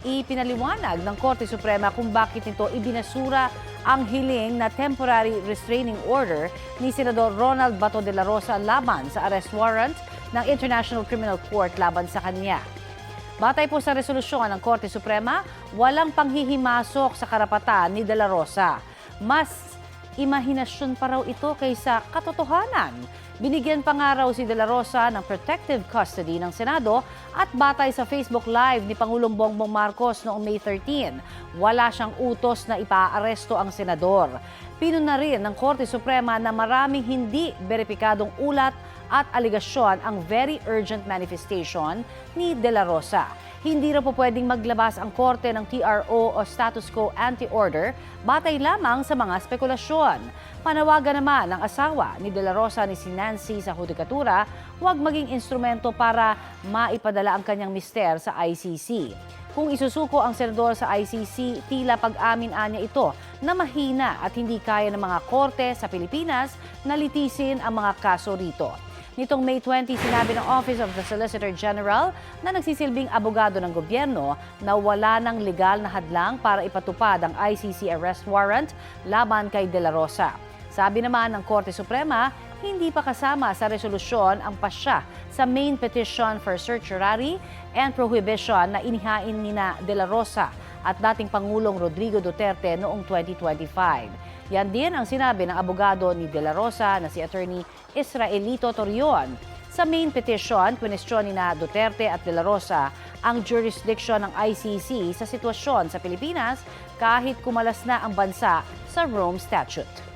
Ipinaliwanag ng Korte Suprema kung bakit nito ibinasura ang hiling na temporary restraining order ni Senador Ronald Bato de la Rosa laban sa arrest warrant ng International Criminal Court laban sa kanya. Batay po sa resolusyon ng Korte Suprema, walang panghihimasok sa karapatan ni de la Rosa. Mas imahinasyon pa raw ito kaysa katotohanan. Binigyan pa nga raw si de la Rosa ng protective custody ng Senado at batay sa Facebook Live ni Pangulong Bongbong Marcos noong May 13, wala siyang utos na ipaaresto ang senador. Pinuna rin ng Korte Suprema na maraming hindi beripikadong ulat at aligasyon ang very urgent manifestation ni de la Rosa. Hindi raw po pwedeng maglabas ang korte ng TRO o status quo anti-order batay lamang sa mga spekulasyon. Panawagan naman ng asawa ni de la Rosa ni si Nancy sa hudikatura, huwag maging instrumento para maipadala ang kanyang mister sa ICC. Kung isusuko ang senador sa ICC, tila pag-amin niya ito na mahina at hindi kaya ng mga korte sa Pilipinas na litisin ang mga kaso rito. Nitong May 20, sinabi ng Office of the Solicitor General na nagsisilbing abogado ng gobyerno na wala ng legal na hadlang para ipatupad ang ICC arrest warrant laban kay de la Rosa. Sabi naman ng Korte Suprema, hindi pa kasama sa resolusyon ang pasya sa main petition for certiorari and prohibition na inihain ni de la Rosa at dating Pangulong Rodrigo Duterte noong 2025. Yan din ang sinabi ng abogado ni de la Rosa na si Attorney Israelito Torion. Sa main petition, kwestiyon ni Duterte at de la Rosa ang jurisdiction ng ICC sa sitwasyon sa Pilipinas kahit kumalas na ang bansa sa Rome Statute.